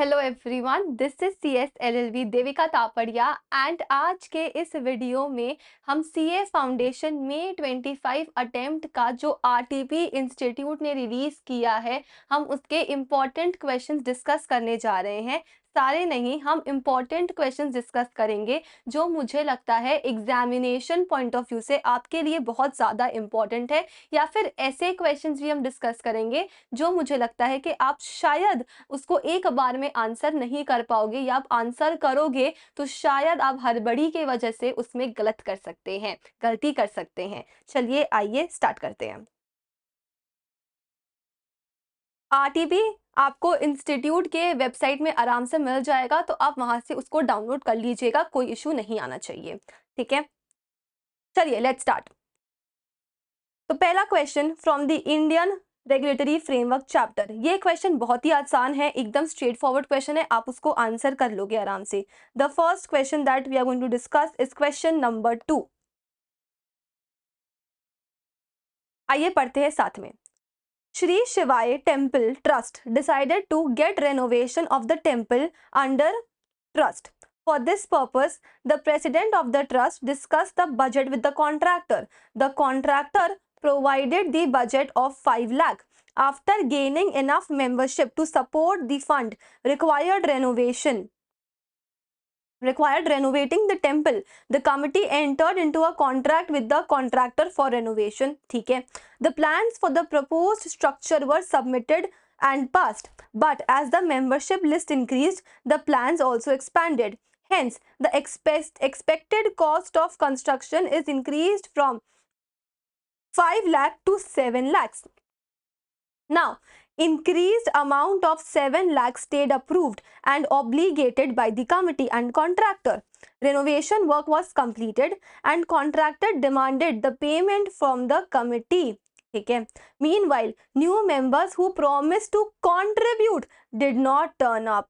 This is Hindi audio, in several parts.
Hello everyone, this is CSLLV Devika Tapadia and आज के इस वीडियो में हम CA फाउंडेशन में 25 अटेम्प्ट का जो RTP इंस्टीट्यूट ने रिलीज़ किया है, हम उसके इम्पॉर्टेंट क्वेश्चंस डिस्कस करने जा रहे हैं। सारे नहीं, हम इम्पॉर्टेंट क्वेश्चंस डिस्कस करेंगे जो मुझे लगता है एग्जामिनेशन पॉइंट ऑफ व्यू से आपके लिए बहुत ज़्यादा इम्पॉर्टेंट है, या फिर ऐसे क्वेश्चंस भी हम डिस्कस करेंगे जो मुझे लगता है कि आप शायद उसको एक बार में आंसर नहीं कर पाओगे, या आप आंसर करोगे तो शायद आप हड़बड़ी के वजह से उसमें गलती कर सकते हैं। चलिए आइए स्टार्ट करते हैं। RTP आपको इंस्टीट्यूट के वेबसाइट में आराम से मिल जाएगा, तो आप वहां से उसको डाउनलोड कर लीजिएगा, कोई इशू नहीं आना चाहिए। ठीक है, चलिए लेट्स स्टार्ट। तो पहला question from the Indian regulatory framework chapter. ये क्वेश्चन बहुत ही आसान है, एकदम स्ट्रेट फॉरवर्ड क्वेश्चन है, आप उसको आंसर कर लोगे आराम से। The first question that we are going to discuss is question number 2। आइए पढ़ते हैं साथ में। Shri Shivay temple trust decided to get renovation of the temple under trust. For this purpose, the president of the trust discussed the budget with the contractor. The contractor provided the budget of 5 lakh. After gaining enough membership to support the fund required renovating the temple, the committee entered into a contract with the contractor for renovation. ठीक है, the plans for the proposed structure were submitted and passed, but as the membership list increased, the plans also expanded. Hence, the expected cost of construction is increased from 5 lakh to 7 lakhs. Now, increased amount of 7 lakh stayed approved and obligated by the committee and contractor. Renovation work was completed and contractor demanded the payment from the committee. ठीक है, meanwhile new members who promised to contribute did not turn up.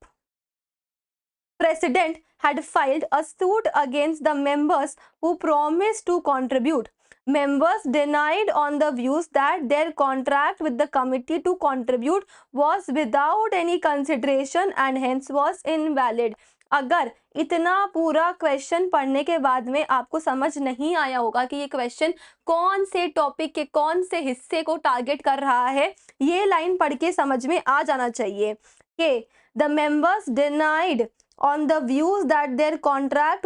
President had filed a suit against the members who promised to contribute. Members denied on the views that their contract with the committee to contribute was without any consideration and hence was invalid. अगर इतना पूरा क्वेश्चन पढ़ने के बाद में आपको समझ नहीं आया होगा कि ये क्वेश्चन कौन से टॉपिक के कौन से हिस्से को टारगेट कर रहा है, ये लाइन पढ़ के समझ में आ जाना चाहिए कि the members denied on the views that their contract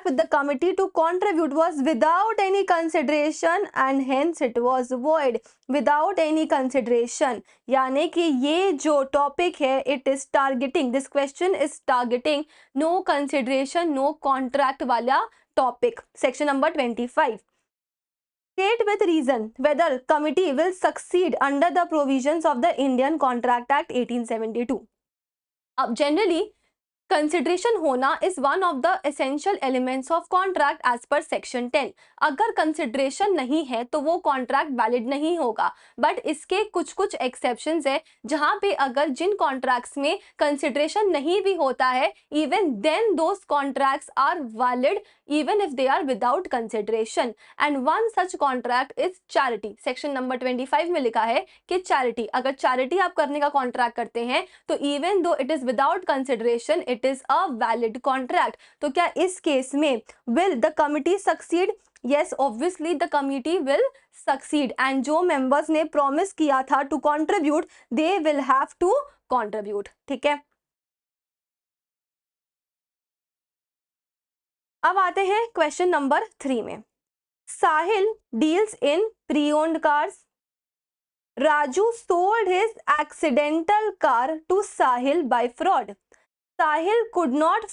with the committee to contribute was without any consideration and hence it was void. Without any consideration यानी कि ये जो टॉपिक है, it is targeting, this question is targeting no consideration no contract वाला topic. Section number 25, state with reason whether committee will succeed under the provisions of the Indian Contract Act 1872. अब जनरली कंसिडरेशन होना is one of the essential elements of contract as per section 10। अगर कंसिडरेशन नहीं है तो वो कॉन्ट्रैक्ट वैलिड नहीं होगा, बट इसके कुछ कुछ एक्सेप्शंस है जहां पे अगर जिन कॉन्ट्रैक्ट्स में कंसिडरेशन नहीं भी होता है, even then those contracts are valid even if they are without consideration, and one such contract is charity. Section number 25 में लिखा है कि चैरिटी, अगर चैरिटी आप करने का कॉन्ट्रैक्ट करते हैं तो even though it is without consideration it is a valid contract. तो क्या इस केस में will the committee succeed? yes, obviously the committee will succeed, and जो members ने promise किया था to contribute they will have to contribute. ठीक है, अब आते हैं क्वेश्चन नंबर 3 में। Sahil deals in pre owned cars. Raju sold his accidental car to Sahil by fraud. Sahil could not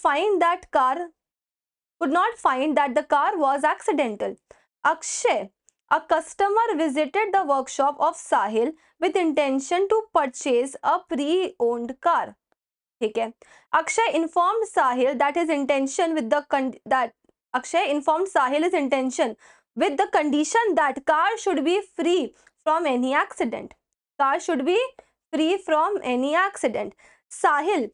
find that the car was accidental. Akshay, a customer, visited the workshop of Sahil with intention to purchase a pre-owned car. ठीक है, Akshay informed Sahil that his intention with the condition that car should be free from any accident. Sahil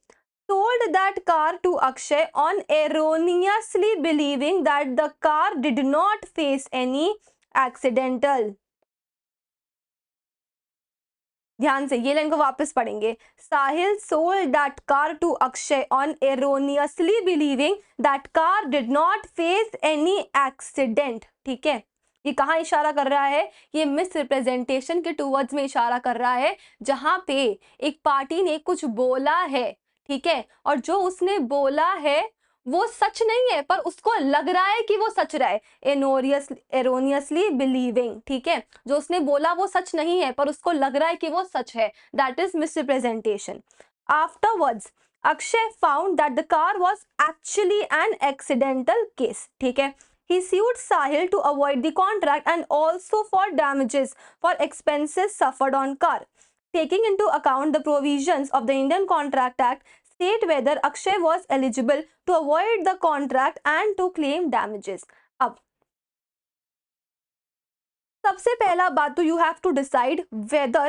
sold that car to Akshay on erroneously believing that the car did not face any accidental ध्यान से ये लाइन को वापस पढ़ेंगे। Sahil sold that car to Akshay on erroneously believing that car did not face any accident. ठीक है, ये कहाँ इशारा कर रहा है? ये मिस रिप्रेजेंटेशन के टूवर्ड्स में इशारा कर रहा है, जहां पे एक पार्टी ने कुछ बोला है, ठीक है, और जो उसने बोला है वो सच नहीं है, पर उसको लग रहा है कि वो सच रहा है। एरोनियसली बिलीविंग, ठीक है, जो उसने बोला वो सच नहीं है, पर उसको लग रहा है कि वो सच है, that is misrepresentation. Afterwards Akshay found that the car was actually an accidental case. ठीक है, he sued Sahil to avoid the contract and also for damages for expenses suffered on car. Taking into account the provisions of the Indian Contract Act, state whether Akshay was eligible to avoid the contract and to claim damages. अब सबसे पहला बात तो you have to decide whether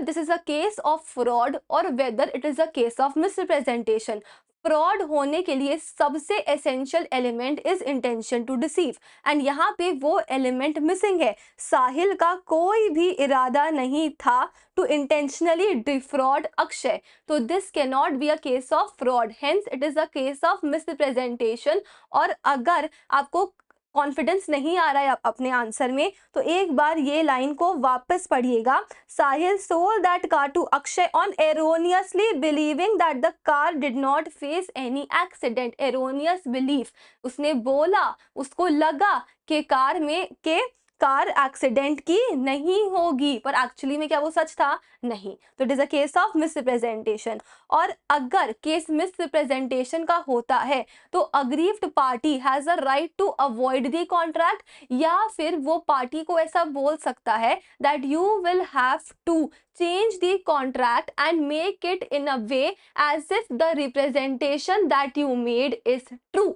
this is a case of fraud or whether it is a case of misrepresentation. Fraud होने के लिए सबसे essential element is intention to deceive, and यहाँ पे वो एलिमेंट मिसिंग है। साहिल का कोई भी इरादा नहीं था टू इंटेंशनली डिफ्रॉड अक्षय, तो this can not be a case of fraud, hence it is a case of misrepresentation. और अगर आपको कॉन्फिडेंस नहीं आ रहा है अपने आंसर में, तो एक बार ये लाइन को वापस पढ़िएगा। Sahil sold that car to Akshay on erroneously believing that the car did not face any accident. Erroneous belief, उसने बोला, उसको लगा कि कार एक्सीडेंट की नहीं होगी, पर एक्चुअली में क्या वो सच था? नहीं। तो it is a case of misrepresentation. और अगर केस मिसरिप्रेजेंटेशन का होता है तो aggrieved party has a right to avoid the contract, या फिर वो पार्टी को ऐसा बोल सकता है that you will have to change the contract and make it in a way as if the representation that you made is true.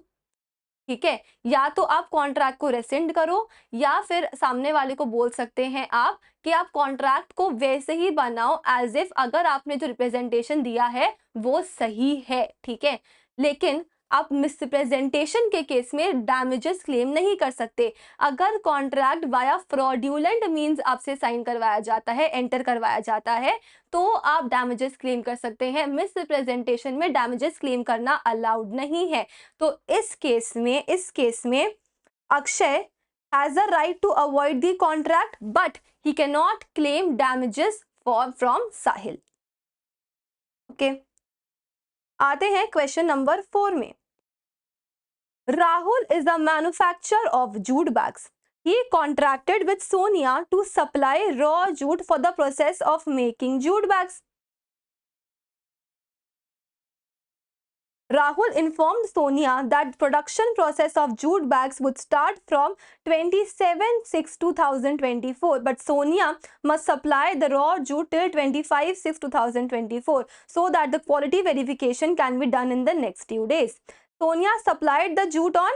ठीक है, या तो आप कॉन्ट्रैक्ट को रेसिंड करो, या फिर सामने वाले को बोल सकते हैं आप कि आप कॉन्ट्रैक्ट को वैसे ही बनाओ एज इफ अगर आपने जो रिप्रेजेंटेशन दिया है वो सही है। ठीक है, लेकिन आप मिसरिप्रेजेंटेशन के केस में डैमेजेस क्लेम नहीं कर सकते। अगर कॉन्ट्रैक्ट वाया फ्रॉड्यूलेंट मींस आपसे साइन करवाया जाता है, एंटर करवाया जाता है, तो आप डैमेजेस क्लेम कर सकते हैं। मिसरिप्रेजेंटेशन में डैमेजेस क्लेम करना अलाउड नहीं है। तो इस केस में Akshay has a right to avoid the contract, but he can not claim damages from Sahil. Okay, आते हैं क्वेश्चन नंबर 4 में। Rahul is a manufacturer of jute bags. He contracted with Sonia to supply raw jute for the process of making jute bags. Rahul informed Sonia that production process of jute bags would start from 27/6/2024, but Sonia must supply the raw jute till 25/6/2024 so that the quality verification can be done in the next few days. Sonia supplied the jute on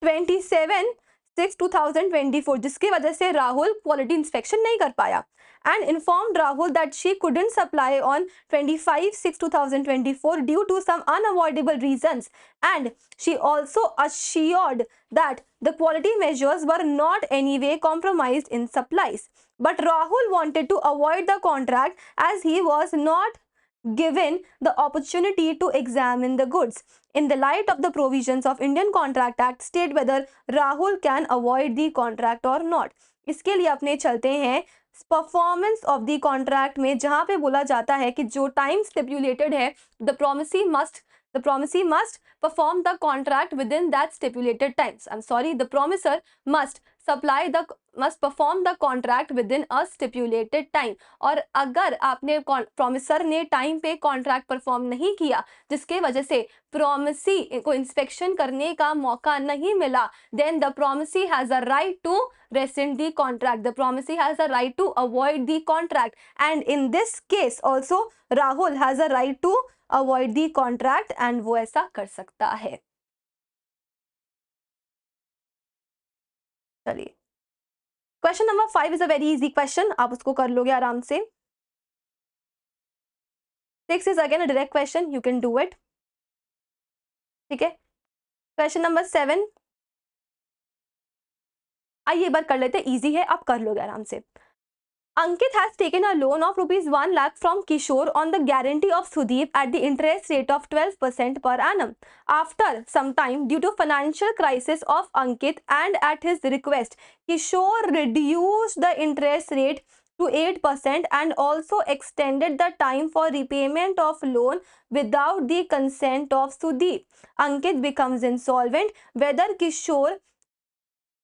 27/6/2024, जिसकी वजह से राहुल क्वालिटी इंस्पेक्शन नहीं कर पाया, and informed Rahul that she couldn't supply on 25/6/2024 due to some unavoidable reasons, and she also assured that the quality measures were not anyway compromised in supplies. But Rahul wanted to avoid the contract as he was not given the opportunity to examine the goods. In the light of the provisions of Indian Contract Act, state whether Rahul can avoid the contract or not. इसके लिए अपने चलते हैं परफॉर्मेंस ऑफ द कॉन्ट्रैक्ट में, जहां पे बोला जाता है कि जो टाइम स्टिपुलेटेड है, the promisee must perform the contract within that stipulated times. I'm sorry, the promiser must perform the contract within a stipulated time. और अगर आपने promiser ने टाइम पे कॉन्ट्रैक्ट परफॉर्म नहीं किया, जिसके वजह से promisee को इंस्पेक्शन करने का मौका नहीं मिला, then the promisee has a right to rescind the contract. The promisee has a right to avoid the contract, and in this case also Rahul has a right to avoid the contract, and वो ऐसा कर सकता है। चलिए, question number 5 is a very easy question, आप उसको कर लोगे आराम से। 6 is again a direct question, you can do it. ठीक है, क्वेश्चन नंबर 7 आइए एक बार कर लेते हैं, इजी है, आप कर लोगे आराम से। Ankit has taken a loan of rupees 1 lakh from Kishore on the guarantee of Sudeep at the interest rate of 12% per annum. After some time, due to financial crisis of Ankit and at his request, Kishore reduced the interest rate to 8% and also extended the time for repayment of loan without the consent of Sudeep. Ankit becomes insolvent. Whether Kishore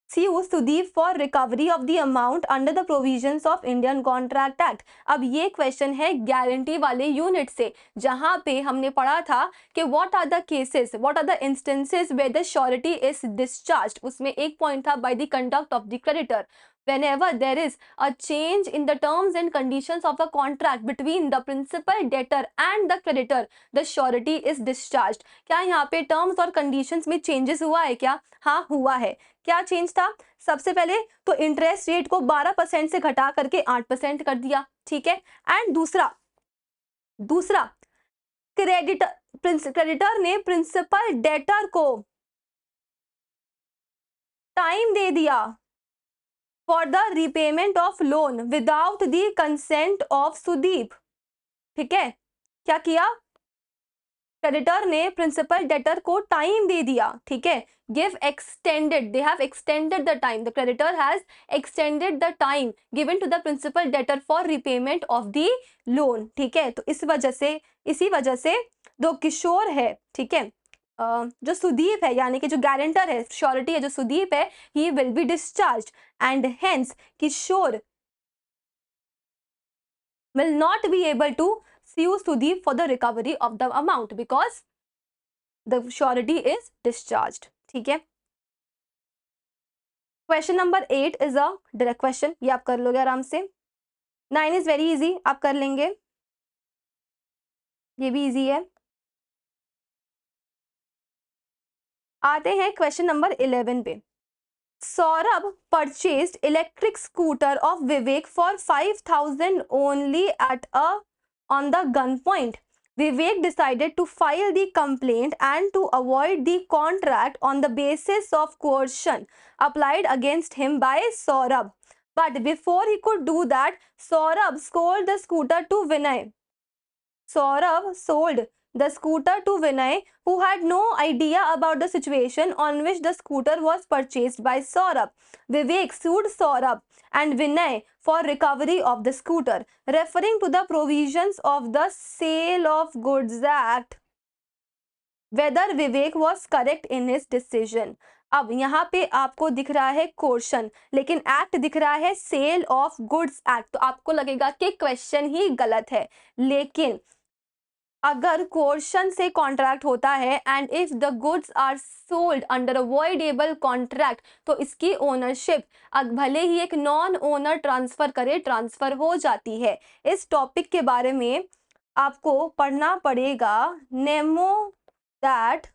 sues Sudeep for recovery of the amount under the provisions of Indian Contract Act. अब ये क्वेश्चन है गारंटी वाले यूनिट से, जहां पे हमने पढ़ा था कि what are the cases, what are the instances where the surety is discharged. उसमें एक पॉइंट था by the conduct of the creditor. Whenever there is a change in the terms and conditions of the contract between the principal debtor and the creditor, the surety is discharged. क्या यहाँ पे terms और conditions में changes हुआ है क्या? हाँ हुआ है. क्या चेंज था? सबसे पहले तो इंटरेस्ट रेट को 12% से घटा करके 8% कर दिया. ठीक है. एंड दूसरा क्रेडिटर ने प्रिंसिपल डेटर को टाइम दे दिया for the repayment of loan without the consent of Sudeep. ठीक है. क्या किया? क्रेडिटर ने प्रिंसिपल डेटर को टाइम दे दिया. ठीक है. give extended, they have extended the time, the creditor has extended the time given to the principal debtor for repayment of the loan. ठीक है. तो इसी वजह से जो किशोर है, ठीक है, जो सुदीप है यानी कि जो गारंटर है, श्योरिटी है जो सुदीप है, he will be discharged and hence Kishore will not be able to sue Sudeep for the recovery of the amount because the surety is discharged. ठीक है. Question number 8 is a direct question. ये आप कर लोगे आराम से. 9 इज वेरी इजी, आप कर लेंगे. ये भी इजी है. आते हैं क्वेश्चन नंबर 11 पे. Saurabh purchased electric scooter of Vivek for 5,000 only at a on the gunpoint. Vivek decided to file the complaint and to avoid the contract on the basis of coercion applied against him by Saurabh. But before he could do that, Saurabh sold the scooter to Vinay. Saurabh sold the scooter to Vinay, who had no idea about the situation on which the scooter was purchased by Saurabh. Vivek sued Saurabh and Vinay for recovery of the scooter, referring to the provisions of the Sale of Goods Act. Whether Vivek was correct in his decision. अब यहाँ पे आपको दिख रहा है कोर्शन, लेकिन एक्ट दिख रहा है सेल ऑफ गुड्स एक्ट. तो आपको लगेगा कि क्वेश्चन ही गलत है, लेकिन अगर कोर्शन से कॉन्ट्रैक्ट होता है and if the goods are sold under avoidable contract, तो इसकी ओनरशिप भले ही एक नॉन ओनर ट्रांसफर करे, ट्रांसफर हो जाती है. इस टॉपिक के बारे में आपको पढ़ना पड़ेगा nemo dat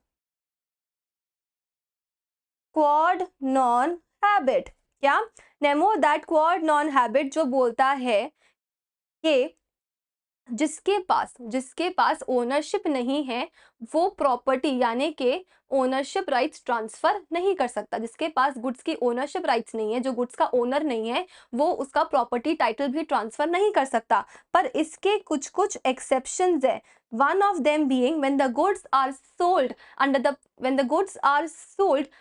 quod non habet. क्या? Nemo dat quod non habet जो बोलता है कि जिसके पास ओनरशिप नहीं है वो प्रॉपर्टी यानी कि ओनरशिप राइट्स ट्रांसफर नहीं कर सकता. जिसके पास गुड्स की ओनरशिप राइट्स नहीं है, जो गुड्स का ओनर नहीं है, वो उसका प्रॉपर्टी टाइटल भी ट्रांसफर नहीं कर सकता. पर इसके कुछ एक्सेप्शंस है. One of them being when the goods are sold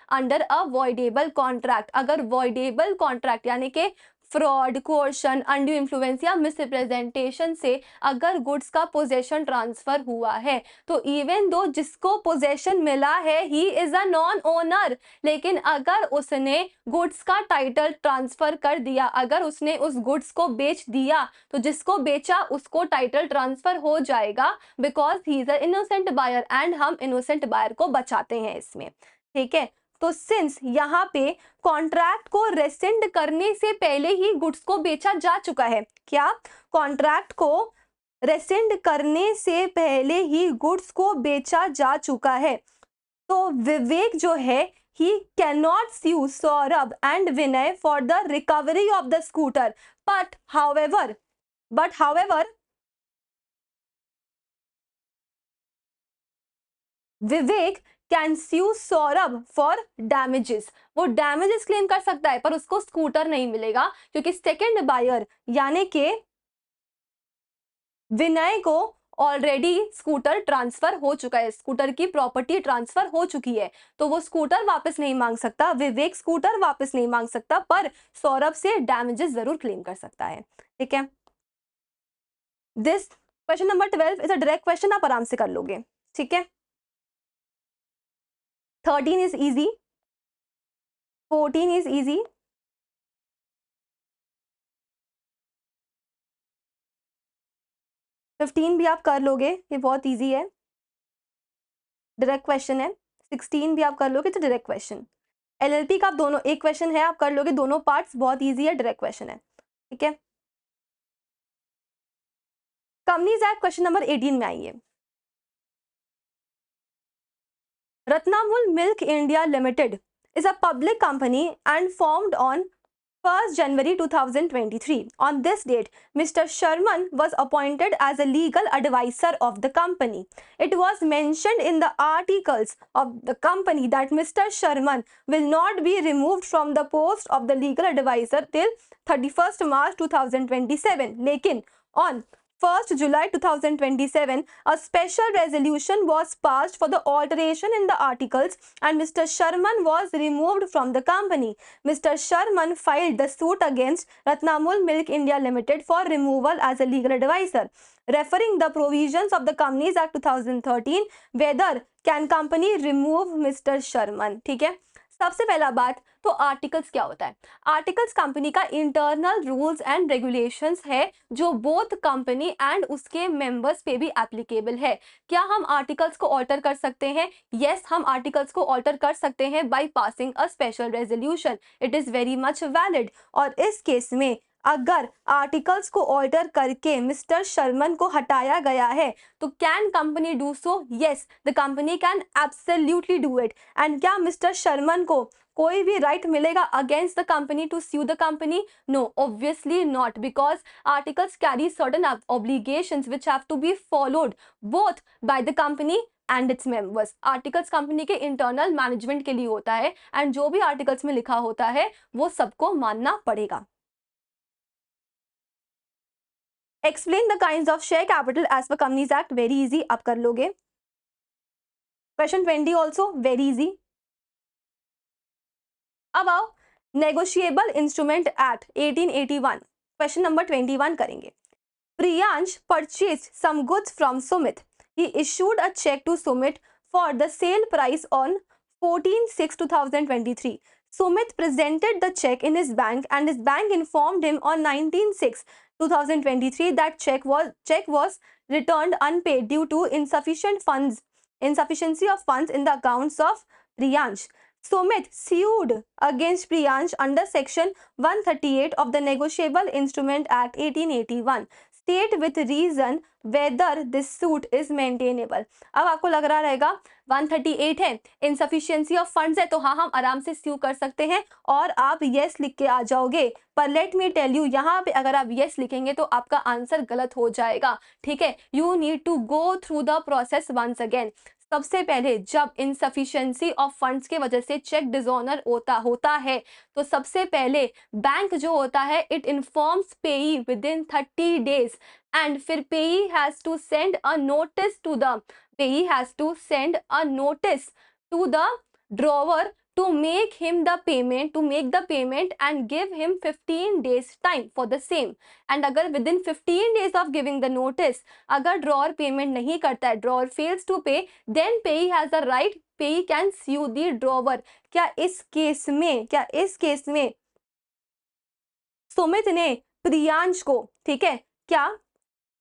under a voidable contract. अगर voidable contract यानी कि फ्रॉड, कोर्शन, अनड्यू इन्फ्लुएंस या मिसरिप्रेजेंटेशन से अगर गुड्स का पोजेशन ट्रांसफर हुआ है, तो इवन दो जिसको पोजेशन मिला है ही इज अ नॉन ओनर, लेकिन अगर उसने गुड्स का टाइटल ट्रांसफर कर दिया, अगर उसने उस गुड्स को बेच दिया, तो जिसको बेचा उसको टाइटल ट्रांसफर हो जाएगा because he is a innocent buyer and हम इनोसेंट बायर को बचाते हैं इसमें. ठीक है. तो सिंस यहाँ पे कॉन्ट्रैक्ट को रेसेंड करने से पहले ही गुड्स को बेचा जा चुका है. क्या? कॉन्ट्रैक्ट को रेसेंड करने से पहले ही गुड्स को बेचा जा चुका है. तो विवेक जो है he cannot sue Saurabh and Vinay for the recovery of the scooter. But however, Vivek can sue Saurabh for damages. वो डैमेजेस क्लेम कर सकता है पर उसको स्कूटर नहीं मिलेगा क्योंकि सेकंड बायर यानी कि विनय को ऑलरेडी स्कूटर ट्रांसफर हो चुका है, स्कूटर की प्रॉपर्टी ट्रांसफर हो चुकी है, तो वो स्कूटर वापस नहीं मांग सकता, विवेक स्कूटर वापस नहीं मांग सकता, पर सौरभ से डैमेजेस जरूर क्लेम कर सकता है। ठीक है, this question number 12 is a direct question, आप आराम से कर लोगे। ठीक है, 13 इज इजी, 14 इज इजी, 15 भी आप कर लोगे, ये बहुत इजी है, डायरेक्ट क्वेश्चन है। 16 भी आप कर लोगे तो डायरेक्ट क्वेश्चन। एलएलपी का आप दोनों, एक क्वेश्चन है आप कर लोगे, दोनों पार्ट्स बहुत इजी है, डायरेक्ट क्वेश्चन है। ठीक है, कंपनीज एक्ट क्वेश्चन नंबर 18 में आइए। Ratnamul Milk India Limited is a public company and formed on 1st January 2023. On this date, Mr. Sharman was appointed as a legal advisor of the company. It was mentioned in the articles of the company that Mr. Sharman will not be removed from the post of the legal advisor till 31st March 2027. लेकिन on 1st July 2027, a special resolution was passed for the alteration in the articles and Mr. Sharman was removed from the company. Mr. Sharman filed the suit against Ratnamul Milk India Limited for removal as a legal advisor. Referring the provisions of the Companies Act 2013, whether can company remove Mr. Sharman? ठीक है, सबसे पहला बात तो आर्टिकल्स क्या होता है? आर्टिकल्स कंपनी का इंटरनल रूल्स एंड रेगुलेशंस है जो बोथ कंपनी एंड उसके मेंबर्स पे भी एप्लीकेबल है। क्या हम आर्टिकल्स को ऑल्टर कर सकते हैं? यस, हम आर्टिकल्स को ऑल्टर कर सकते हैं by passing a special resolution. It is very much valid. और इस केस में अगर आर्टिकल्स को ऑल्टर करके मिस्टर शर्मन को हटाया गया है तो can company do so? Yes, the company can absolutely do it. And क्या मिस्टर शर्मन को कोई भी राइट मिलेगा against the company to sue the company? No, obviously not, because articles carry certain obligations which have to be followed both by the company and its members. Articles company के इंटरनल मैनेजमेंट के लिए होता है एंड जो भी आर्टिकल्स में लिखा होता है वो सबको मानना पड़ेगा। Explain the kinds of share capital as per companies act, very easy, आप कर लोगे। Question 20 also very easy. अब आओ negotiable instrument act 1881, question number 21 करेंगे। Priyansh purchase some goods from Sumit, he issued a cheque to Sumit for the sale price on 14/6/2023. Sumit presented the check in his bank and his bank informed him on 19/6/2023 that check was returned unpaid due to insufficiency of funds in the accounts of Priyansh. Sumit sued against Priyansh under section 138 of the Negotiable Instrument Act 1881. State with reason whether this suit is maintainable. अब आपको लग रहा रहेगा 138 है, इनसफिशियंसी ऑफ फंड्स है, तो हाँ हम आराम से स्यू कर सकते हैं और आप यस लिख के आ जाओगे। पर लेट मी टेल यू, यहाँ पे अगर आप यस लिखेंगे तो आपका आंसर गलत हो जाएगा। ठीक है, you need to go through the process once again. सबसे पहले जब इनसफिशिएंसी ऑफ फंड्स के वजह से चेक डिसऑनर होता है तो सबसे पहले बैंक जो होता है it informs payee within 30 days and फिर payee has to send a notice to the drawer to make the payment and give him 15 days time for the same. and अगर within 15 days of giving the notice अगर drawer payment नहीं करता है, drawer fails to pay, then payee has the right, payee can sue the drawer. क्या इस केस में सुमित ने प्रियांश को, ठीक है, क्या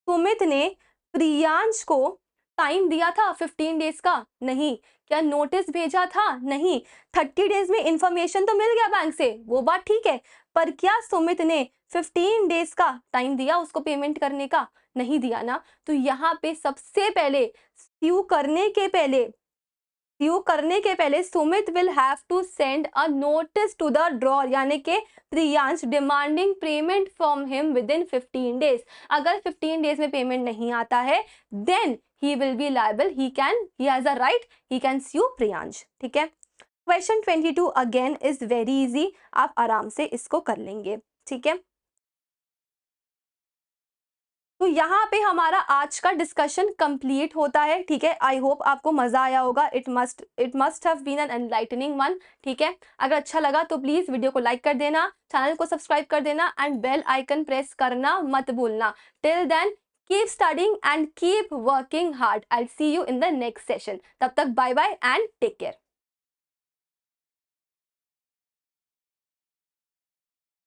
सुमित ने प्रियांश को टाइम दिया था 15 डेज का? नहीं। क्या नोटिस भेजा था? नहीं। 30 डेज में इंफॉर्मेशन तो मिल गया बैंक से, वो बात ठीक है, पर क्या सुमित ने 15 डेज का टाइम दिया उसको पेमेंट करने का? नहीं दिया ना। तो यहाँ पे सबसे पहले स्यू करने के पहले Sumit will have to send a notice to the drawer यानी कि Priyansh demanding payment from him within 15 days. अगर 15 डेज में पेमेंट नहीं आता है then he will be liable, he has a right, he can sue Priyansh. ठीक है. Question 22 again is very easy, आप आराम से इसको कर लेंगे. ठीक है. तो यहाँ पे हमारा आज का डिस्कशन कंप्लीट होता है. ठीक है. आई होप आपको मजा आया होगा. It must have been an enlightening one. ठीक है. अगर अच्छा लगा तो प्लीज वीडियो को लाइक कर देना, चैनल को सब्सक्राइब कर देना एंड बेल आइकन प्रेस करना मत भूलना. Till then keep studying and keep working hard. I see you in the next session. तब तक bye bye and take care.